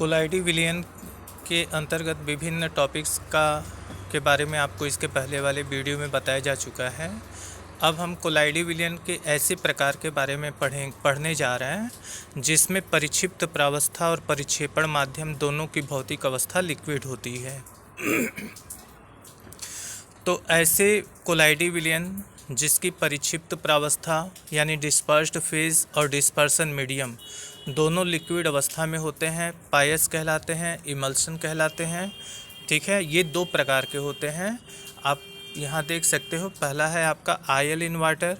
कोलाइडी विलयन के अंतर्गत विभिन्न टॉपिक्स के बारे में आपको इसके पहले वाले वीडियो में बताया जा चुका है। अब हम कोलाइडी विलयन के ऐसे प्रकार के बारे में पढ़ने जा रहे हैं जिसमें परिक्षिप्त प्रावस्था और परिक्षेपण माध्यम दोनों की भौतिक अवस्था लिक्विड होती है। तो ऐसे कोलाइडी विलयन जिसकी परिक्षिप्त प्रावस्था यानी डिस्पर्स्ड फेज और डिस्पर्सन मीडियम दोनों लिक्विड अवस्था में होते हैं, पायस कहलाते हैं, इमल्सन कहलाते हैं। ठीक है, ये दो प्रकार के होते हैं। आप यहाँ देख सकते हो, पहला है आपका आयल इन वाटर,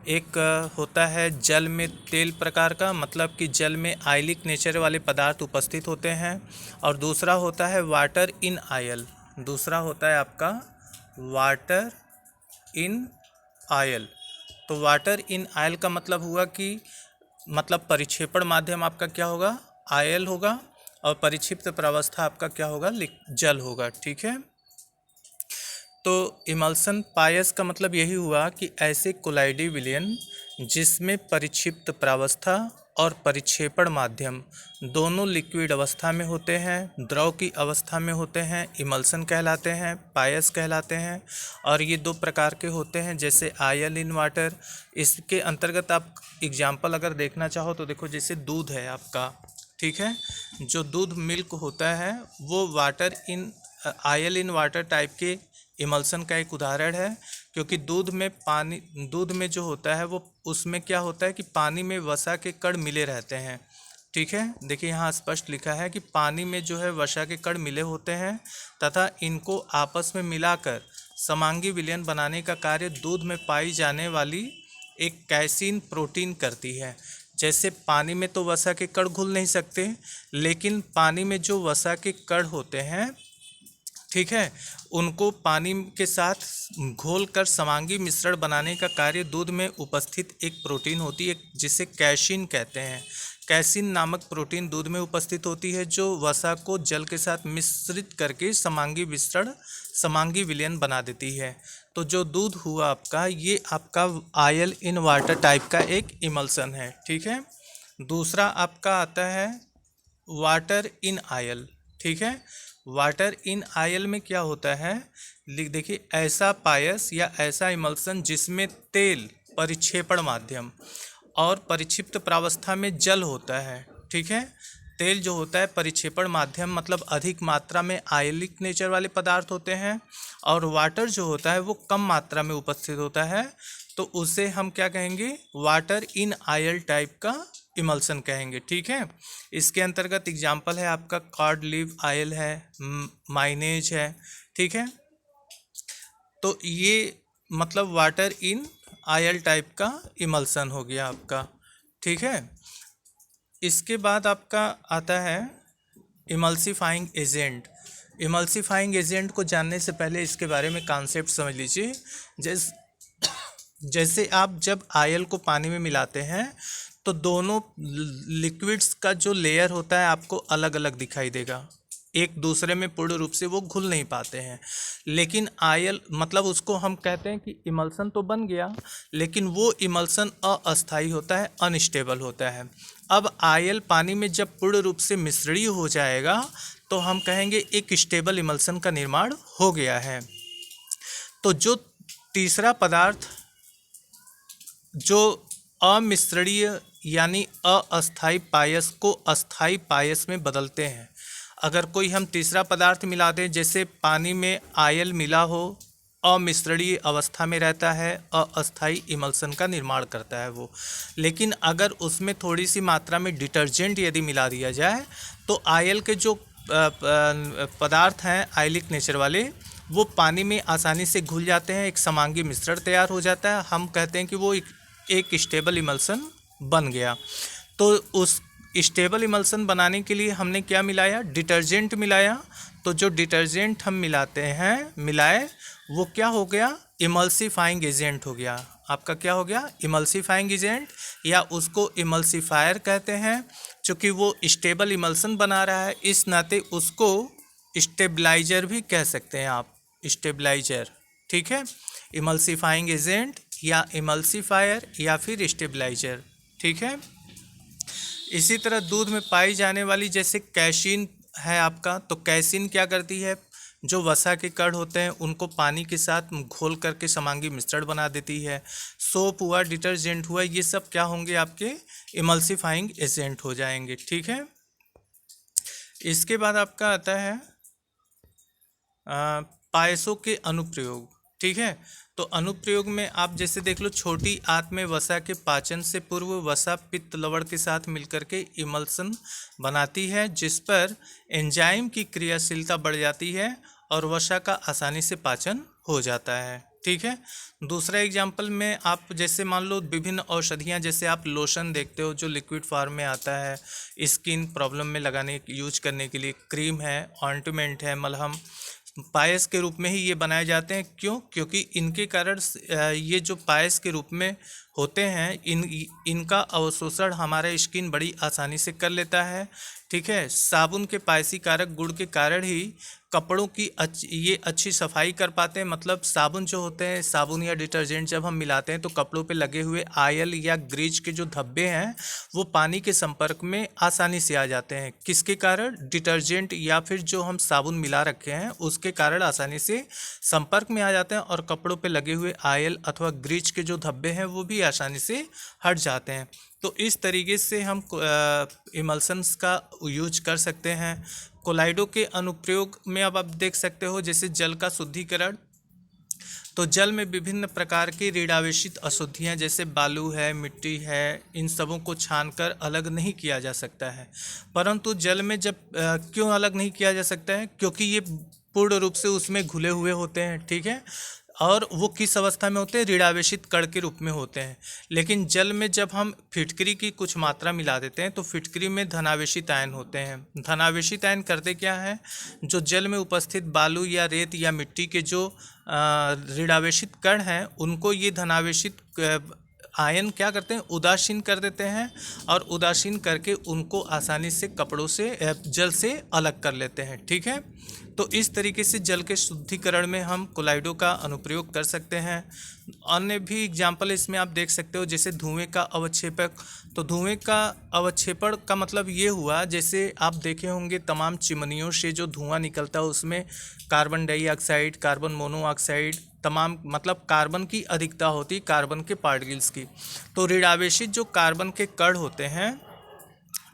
एक होता है जल में तेल प्रकार का, मतलब कि जल में आयलिक नेचर वाले पदार्थ उपस्थित होते हैं, और दूसरा होता है वाटर इन आयल। दूसरा होता है आपका वाटर इन आयल। तो वाटर इन आयल का मतलब हुआ कि मतलब परिक्षेपण माध्यम आपका क्या होगा, आयल होगा, और परिक्षिप्त प्रावस्था आपका क्या होगा, जल होगा। ठीक है, तो इमल्सन पायस का मतलब यही हुआ कि ऐसे कोलाइडी विलयन जिसमें परिक्षिप्त प्रावस्था और परिक्षेपण माध्यम दोनों लिक्विड अवस्था में होते हैं, द्रव की अवस्था में होते हैं, इमल्सन कहलाते हैं, पायस कहलाते हैं। और ये दो प्रकार के होते हैं, जैसे आयल इन वाटर। इसके अंतर्गत आप एग्जाम्पल अगर देखना चाहो तो देखो, जैसे दूध है आपका, ठीक है, जो दूध मिल्क होता है वो water in oil in water type के इमल्सन का एक उदाहरण है, क्योंकि दूध में जो होता है वो उसमें क्या होता है कि पानी में वसा के कण मिले रहते हैं। ठीक है, देखिए यहाँ स्पष्ट लिखा है कि पानी में जो है वसा के कण मिले होते हैं तथा इनको आपस में मिलाकर समांगी विलयन बनाने का कार्य दूध में पाई जाने वाली एक कैसीन प्रोटीन करती है। जैसे पानी में तो वसा के कण घुल नहीं सकते, लेकिन पानी में जो वसा के कण होते हैं, ठीक है, उनको पानी के साथ घोलकर समांगी मिश्रण बनाने का कार्य दूध में उपस्थित एक प्रोटीन होती है जिसे कैसीन कहते हैं। कैसीन नामक प्रोटीन दूध में उपस्थित होती है जो वसा को जल के साथ मिश्रित करके समांगी विलयन बना देती है। तो जो दूध हुआ आपका, ये आपका आयल इन वाटर टाइप का एक इमल्सन है। ठीक है, दूसरा आपका आता है वाटर इन आयल। ठीक है, वाटर इन आयल में क्या होता है, देखिए, ऐसा पायस या ऐसा इमल्सन जिसमें तेल परिक्षेपण माध्यम और परिक्षिप्त प्रावस्था में जल होता है। ठीक है, तेल जो होता है परिक्षेपण माध्यम मतलब अधिक मात्रा में आयलिक नेचर वाले पदार्थ होते हैं, और वाटर जो होता है वो कम मात्रा में उपस्थित होता है, तो उसे हम क्या कहेंगे, वाटर इन आयल टाइप का इमल्सन कहेंगे। ठीक है, इसके अंतर्गत एग्जाम्पल है आपका कॉड लीव आयल है, माइनेज है। ठीक है, तो ये मतलब वाटर इन आयल टाइप का इमल्सन हो गया आपका। ठीक है, इसके बाद आपका आता है इमल्सिफाइंग एजेंट। इमल्सिफाइंग एजेंट को जानने से पहले इसके बारे में कॉन्सेप्ट समझ लीजिए। जैसे आप जब आयल को पानी में मिलाते हैं तो दोनों लिक्विड्स का जो लेयर होता है आपको अलग अलग दिखाई देगा, एक दूसरे में पूर्ण रूप से वो घुल नहीं पाते हैं। लेकिन आयल मतलब उसको हम कहते हैं कि इमल्सन तो बन गया, लेकिन वो इमल्सन अस्थायी होता है, अनस्टेबल होता है। अब आयल पानी में जब पूर्ण रूप से मिश्रणीय हो जाएगा तो हम कहेंगे एक स्टेबल इमल्सन का निर्माण हो गया है। तो जो तीसरा पदार्थ जो अमिश्रणीय यानी अस्थायी पायस को अस्थायी पायस में बदलते हैं, अगर कोई हम तीसरा पदार्थ मिला दें, जैसे पानी में आयल मिला हो, अमिश्रणीय अवस्था में रहता है, अस्थायी इमल्सन का निर्माण करता है वो। लेकिन अगर उसमें थोड़ी सी मात्रा में डिटर्जेंट यदि मिला दिया जाए तो आयल के जो पदार्थ हैं आयलिक नेचर वाले, वो पानी में आसानी से घुल जाते हैं, एक समांगी मिश्रण तैयार हो जाता है। हम कहते हैं कि वो एक स्टेबल इमल्सन बन गया। तो उस स्टेबल इमल्सन बनाने के लिए हमने क्या मिलाया, डिटर्जेंट मिलाया। तो जो डिटर्जेंट हम मिलाए वो क्या हो गया, इमल्सिफाइंग एजेंट हो गया। आपका क्या हो गया, इमल्सिफाइंग एजेंट, या उसको इमल्सिफायर कहते हैं। चूँकि वो स्टेबल इमल्सन बना रहा है, इस नाते उसको स्टेबलाइजर भी कह सकते हैं आप, स्टेबलाइजर। ठीक है, इमल्सिफाइंग एजेंट या इमल्सिफायर या फिर स्टेबलाइजर। ठीक है, इसी तरह दूध में पाई जाने वाली जैसे कैसीन है आपका, तो कैसीन क्या करती है, जो वसा के कण होते हैं उनको पानी के साथ घोल करके समांगी मिश्रण बना देती है। सोप हुआ, डिटर्जेंट हुआ, ये सब क्या होंगे, आपके इमल्सिफाइंग एजेंट हो जाएंगे। ठीक है। इसके बाद आपका आता है पायसों के अनुप्रयोग। ठीक है। तो अनुप्रयोग में आप जैसे देख लो, छोटी आंत में वसा के पाचन से पूर्व वसा पित्त लवण के साथ मिलकर के इमल्सन बनाती है, जिस पर एंजाइम की क्रियाशीलता बढ़ जाती है और वसा का आसानी से पाचन हो जाता है। ठीक है। दूसरा एग्जाम्पल में आप जैसे मान लो विभिन्न औषधियाँ, जैसे आप लोशन देखते हो जो लिक्विड फॉर्म में आता है, स्किन प्रॉब्लम में लगाने यूज करने के लिए, क्रीम है, ऑइंटमेंट है, मलहम, पायस के रूप में ही ये बनाए जाते हैं। क्यों? क्योंकि इनके कारण ये जो पायस के रूप में होते हैं, इनका अवशोषण हमारा स्किन बड़ी आसानी से कर लेता है। ठीक है। साबुन के पायसी कारक गुण के कारण ही कपड़ों की ये अच्छी सफाई कर पाते हैं। मतलब साबुन जो होते हैं, साबुन या डिटर्जेंट जब हम मिलाते हैं तो कपड़ों पे लगे हुए आयल या ग्रीज के जो धब्बे हैं वो पानी के संपर्क में आसानी से आ जाते हैं। किसके कारण? डिटर्जेंट या फिर जो हम साबुन मिला रखे हैं उसके कारण आसानी से संपर्क में आ जाते हैं और कपड़ों पे लगे हुए आयल अथवा ग्रीज के जो धब्बे हैं वो भी आसानी से हट जाते हैं। तो इस तरीके से हम इमल्सन्स का यूज कर सकते हैं। कोलाइडो के अनुप्रयोग में अब आप देख सकते हो, जैसे जल का शुद्धिकरण। तो जल में विभिन्न प्रकार की ऋणावेशित अशुद्धियाँ जैसे बालू है, मिट्टी है, इन सबों को छानकर अलग नहीं किया जा सकता है। परंतु जल में जब क्यों अलग नहीं किया जा सकता है? क्योंकि ये पूर्ण रूप से उसमें घुले हुए होते हैं। ठीक है। और वो किस अवस्था में होते हैं? ऋणावेशित कण के रूप में होते हैं। लेकिन जल में जब हम फिटकरी की कुछ मात्रा मिला देते हैं तो फिटकरी में धनावेशित आयन होते हैं। धनावेशित आयन करते क्या है? जो जल में उपस्थित बालू या रेत या मिट्टी के जो ऋणावेशित कण हैं उनको ये धनावेशित आयन क्या करते हैं? उदासीन कर देते हैं और उदासीन करके उनको आसानी से कपड़ों से जल से अलग कर लेते हैं। ठीक है। तो इस तरीके से जल के शुद्धिकरण में हम कोलाइडो का अनुप्रयोग कर सकते हैं। अन्य भी एग्जाम्पल इसमें आप देख सकते हो, जैसे धुएं का अवक्षेपक। तो धुएं का अवक्षेपण का मतलब ये हुआ, जैसे आप देखे होंगे तमाम चिमनियों से जो धुआं निकलता है उसमें कार्बन डाइऑक्साइड, कार्बन मोनोऑक्साइड, तमाम मतलब कार्बन की अधिकता होती, कार्बन के पार्टिकल्स की। तो ऋणावेशित जो कार्बन के कण होते हैं,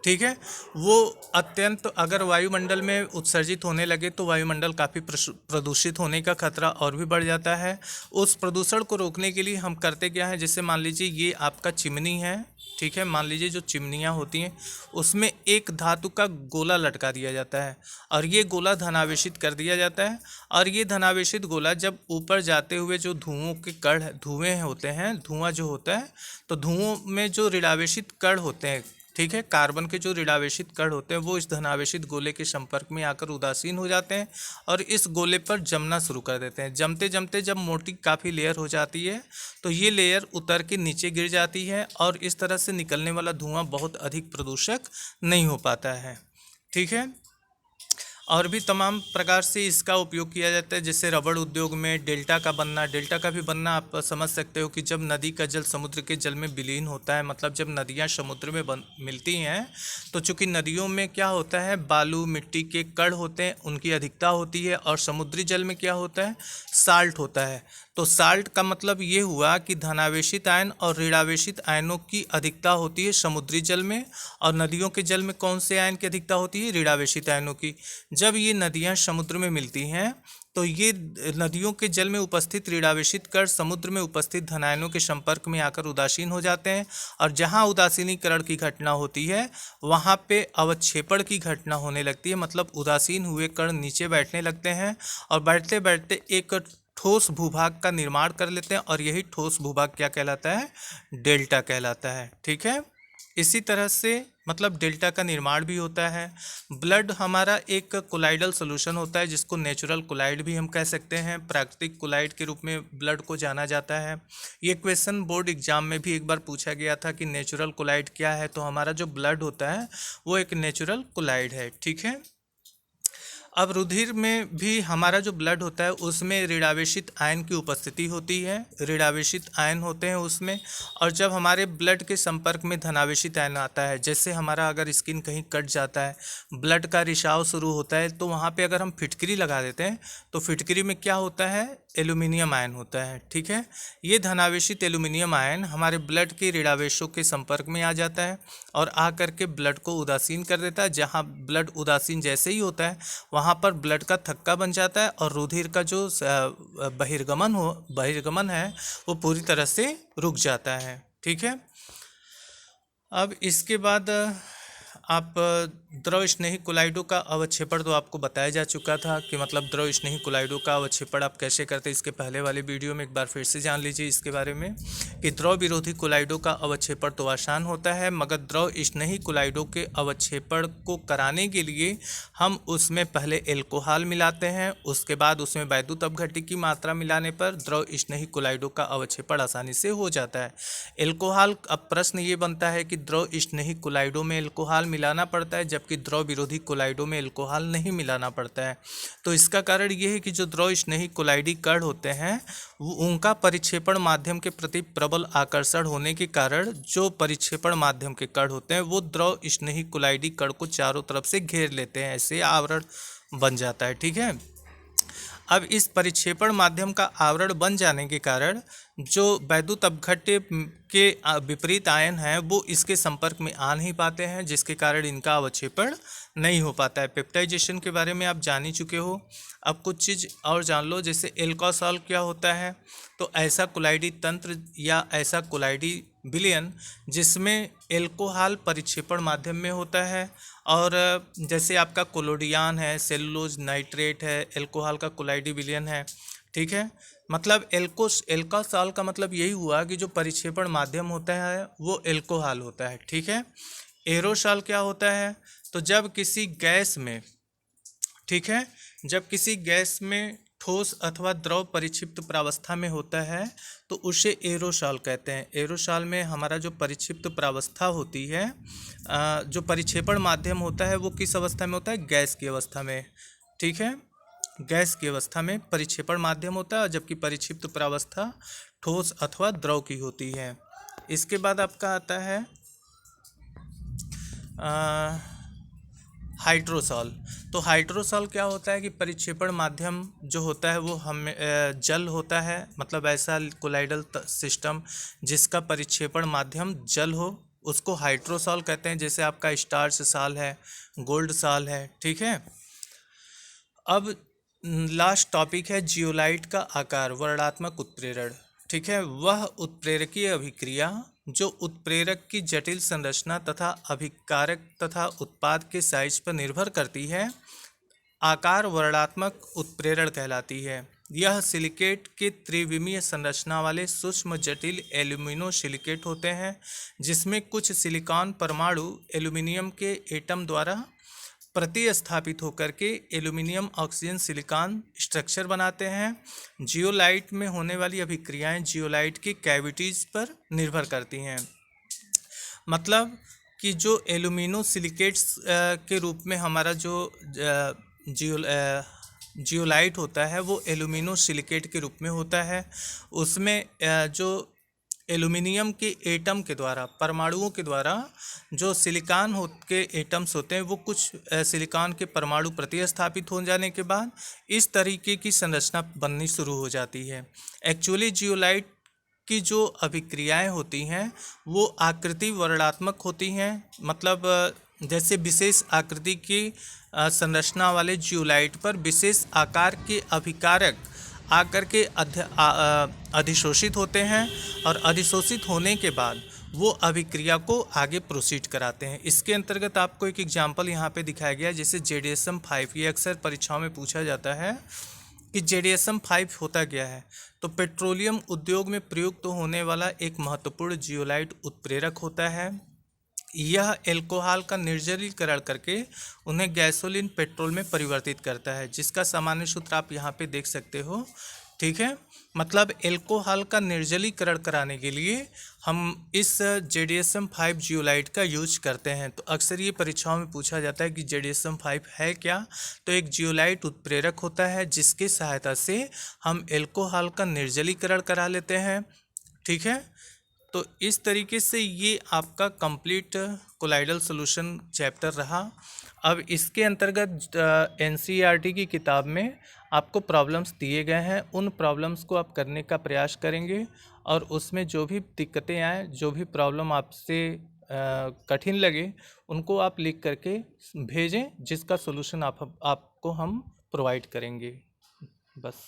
ठीक है, वो अत्यंत अगर वायुमंडल में उत्सर्जित होने लगे तो वायुमंडल काफ़ी प्रदूषित होने का खतरा और भी बढ़ जाता है। उस प्रदूषण को रोकने के लिए हम करते क्या है, जैसे मान लीजिए ये आपका चिमनी है। ठीक है। मान लीजिए जो चिमनियाँ होती हैं उसमें एक धातु का गोला लटका दिया जाता है और ये गोला धनावेशित कर दिया जाता है। और ये धनावेशित गोला जब ऊपर जाते हुए जो धुओं के कण धुएँ होते हैं, धुआं जो होता है, तो धुओं में जो ऋणावेशित कण होते हैं, ठीक है, कार्बन के जो ऋणावेशित कण होते हैं वो इस धनावेशित गोले के संपर्क में आकर उदासीन हो जाते हैं और इस गोले पर जमना शुरू कर देते हैं। जमते जमते जब मोटी काफ़ी लेयर हो जाती है तो ये लेयर उतर के नीचे गिर जाती है और इस तरह से निकलने वाला धुआं बहुत अधिक प्रदूषक नहीं हो पाता है। ठीक है। और भी तमाम प्रकार से इसका उपयोग किया जाता है, जैसे रबड़ उद्योग में डेल्टा का बनना। डेल्टा का भी बनना आप समझ सकते हो कि जब नदी का जल समुद्र के जल में विलीन होता है, मतलब जब नदियां समुद्र में मिलती हैं तो चूंकि नदियों में क्या होता है, बालू मिट्टी के कण होते हैं, उनकी अधिकता होती है, और समुद्री जल में क्या होता है, साल्ट होता है। तो साल्ट का मतलब ये हुआ कि धनावेशित आयन और ऋणावेशित आयनों की अधिकता होती है समुद्री जल में, और नदियों के जल में कौन से आयन की अधिकता होती है, ऋणावेशित आयनों की। जब ये नदियां समुद्र में मिलती हैं तो ये नदियों के जल में उपस्थित ऋणावेशित कण समुद्र में उपस्थित धनायनों के संपर्क में आकर उदासीन हो जाते हैं, और जहां उदासीनीकरण की घटना होती है वहां पे अवक्षेपण की घटना होने लगती है। मतलब उदासीन हुए कण नीचे बैठने लगते हैं और बैठते बैठते एक ठोस भूभाग का निर्माण कर लेते हैं, और यही ठोस भूभाग क्या कहलाता है, डेल्टा कहलाता है। ठीक है। इसी तरह से मतलब डेल्टा का निर्माण भी होता है। ब्लड हमारा एक कोलाइडल सॉल्यूशन होता है जिसको नेचुरल कोलाइड भी हम कह सकते हैं। प्राकृतिक कोलाइड के रूप में ब्लड को जाना जाता है। ये क्वेश्चन बोर्ड एग्जाम में भी एक बार पूछा गया था कि नेचुरल कोलाइड क्या है, तो हमारा जो ब्लड होता है वो एक नेचुरल कोलाइड है। ठीक है। अब रुधिर में भी हमारा जो ब्लड होता है उसमें ऋणावेशित आयन की उपस्थिति होती है, ऋणावेशित आयन होते हैं उसमें। और जब हमारे ब्लड के संपर्क में धनावेशित आयन आता है, जैसे हमारा अगर स्किन कहीं कट जाता है, ब्लड का रिसाव शुरू होता है, तो वहाँ पे अगर हम फिटकरी लगा देते हैं तो फिटकरी में क्या होता है, एल्यूमिनियम आयन होता है। ठीक है, ये धनावेशित एल्यूमिनियम आयन हमारे ब्लड के ऋणावेशों के संपर्क में आ जाता है और आ करके ब्लड को उदासीन कर देता है। जहाँ ब्लड उदासीन जैसे ही होता है वहाँ पर ब्लड का थक्का बन जाता है और रुधिर का जो बहिर्गमन है वो पूरी तरह से रुक जाता है। ठीक है, अब इसके बाद आप द्रव स्नेही कोलाइडों का अवक्षेपण तो आपको बताया जा चुका था कि मतलब द्रव स्नेही कोलाइडों का अवक्षेपण आप कैसे करते हैं। इसके पहले वाले वीडियो में एक बार फिर से जान लीजिए इसके बारे में कि द्रव विरोधी कोलाइडों का अवक्षेपण तो आसान होता है, मगर द्रव स्नेही कोलाइडों के अवक्षेपण को कराने के लिए हम उसमें पहले एल्कोहल मिलाते हैं, उसके बाद उसमें वैद्युत अपघट्य की मात्रा मिलाने पर द्रव स्नेही कोलाइडों का अवक्षेपण आसानी से हो जाता है। एल्कोहल, अब प्रश्न ये बनता है कि द्रव स्नेही कोलाइडों में एल्कोहल मिलाना पड़ता है जबकि द्रव विरोधी कोलाइडों में एल्कोहल नहीं मिलाना पड़ता है। तो इसका कारण ये है कि जो द्रव स्नेही कोलाइडी कण होते हैं उनका परिक्षेपण माध्यम के प्रति प्रबल आकर्षण होने के कारण जो परिक्षेपण माध्यम के कण होते हैं वो द्रव स्नेही कोलाइडी कण को चारों तरफ से घेर लेते हैं, ऐसे आवरण बन जाता है। ठीक है, अब इस परिक्षेपण माध्यम का आवरण बन जाने के कारण जो वैद्युत अपघट्य के विपरीत आयन हैं वो इसके संपर्क में आ नहीं पाते हैं, जिसके कारण इनका अवक्षेपण नहीं हो पाता है। पेप्टाइजेशन के बारे में आप जान ही चुके हो, अब कुछ चीज़ और जान लो। जैसे एल्कोहल क्या होता है, तो ऐसा कोलाइडी तंत्र या ऐसा कोलाइडी विलयन जिसमें एल्कोहल परिक्षेपण माध्यम में होता है। और जैसे आपका कोलोडियान है, सेलुलोज नाइट्रेट है, एल्कोहल का कोलाइडी विलयन है। ठीक है, मतलब एल्कोहल का मतलब यही हुआ कि जो परिक्षेपण माध्यम होता है वो एल्कोहल होता है। ठीक है, एरोसॉल क्या होता है, तो जब किसी गैस में, ठीक है, जब किसी गैस में ठोस अथवा द्रव परिक्षिप्त प्रावस्था में होता है तो उसे एरोसॉल कहते हैं। एरोसॉल में हमारा जो परिक्षिप्त प्रावस्था होती है, जो परिक्षेपण माध्यम होता है वो किस अवस्था में होता है, गैस की अवस्था में। ठीक है, गैस की अवस्था में परिक्षेपण माध्यम होता है, जबकि परिक्षिप्त प्रावस्था ठोस अथवा द्रव की होती है। इसके बाद आपका आता है हाइड्रोसॉल। तो हाइड्रोसॉल क्या होता है कि परिक्षेपण माध्यम जो होता है वो जल होता है, मतलब ऐसा कोलाइडल सिस्टम जिसका परिक्षेपण माध्यम जल हो उसको हाइड्रोसॉल कहते हैं। जैसे आपका स्टार्च सॉल है, गोल्ड सॉल है। ठीक है, अब लास्ट टॉपिक है जियोलाइट का आकार, वर्णात्मक उत्प्रेरण। ठीक है, वह उत्प्रेरकीय अभिक्रिया जो उत्प्रेरक की जटिल संरचना तथा अभिकारक तथा उत्पाद के साइज पर निर्भर करती है, आकार वर्णात्मक उत्प्रेरण कहलाती है। यह सिलिकेट के त्रिविमीय संरचना वाले सूक्ष्म जटिल एल्यूमिनो सिलिकेट होते हैं, जिसमें कुछ सिलिकॉन परमाणु एल्यूमिनियम के एटम द्वारा प्रतिस्थापित होकर के एल्यूमिनियम ऑक्सीजन सिलिकॉन स्ट्रक्चर बनाते हैं। जियोलाइट में होने वाली अभिक्रियाएं जियोलाइट की कैविटीज़ पर निर्भर करती हैं। मतलब कि जो एल्यूमिनो सिलिकेट्स के रूप में हमारा जो जियोलाइट होता है वो एल्यूमिनो सिलिकेट के रूप में होता है। उसमें जो एल्यूमिनियम के एटम के द्वारा, परमाणुओं के द्वारा जो सिलिकॉन के एटम्स होते हैं वो कुछ सिलिकॉन के परमाणु प्रतिस्थापित हो जाने के बाद इस तरीके की संरचना बननी शुरू हो जाती है। एक्चुअली जियोलाइट की जो अभिक्रियाएं होती हैं वो आकृति वर्णात्मक होती हैं, मतलब जैसे विशेष आकृति की संरचना वाले जियोलाइट पर विशेष आकार के अभिकारक आकर के अधिशोषित होते हैं और अधिशोषित होने के बाद वो अभिक्रिया को आगे प्रोसीड कराते हैं। इसके अंतर्गत आपको एक एग्जांपल यहाँ पे दिखाया गया है, जैसे JDSM-5। ये अक्सर परीक्षाओं में पूछा जाता है कि JDSM-5 होता क्या है। तो पेट्रोलियम उद्योग में प्रयुक्त होने वाला एक महत्वपूर्ण जियोलाइट उत्प्रेरक होता है। यह एल्कोहल का निर्जलीकरण करके उन्हें गैसोलीन पेट्रोल में परिवर्तित करता है, जिसका सामान्य सूत्र आप यहाँ पे देख सकते हो। ठीक है। मतलब एल्कोहल का निर्जलीकरण कराने के लिए हम इस जेडीएसएम 5 जियोलाइट का यूज करते हैं। तो अक्सर ये परीक्षाओं में पूछा जाता है कि जेडीएसएम 5 है क्या। तो एक जियोलाइट उत्प्रेरक होता है जिसकी सहायता से हम एल्कोहल का निर्जलीकरण करा लेते हैं। ठीक है। तो इस तरीके से ये आपका कंप्लीट कोलाइडल सॉल्यूशन चैप्टर रहा। अब इसके अंतर्गत एनसीईआरटी की किताब में आपको प्रॉब्लम्स दिए गए हैं, उन प्रॉब्लम्स को आप करने का प्रयास करेंगे और उसमें जो भी दिक्कतें आए, जो भी प्रॉब्लम आपसे कठिन लगे, उनको आप लिख करके भेजें, जिसका सॉल्यूशन आपको हम प्रोवाइड करेंगे। बस।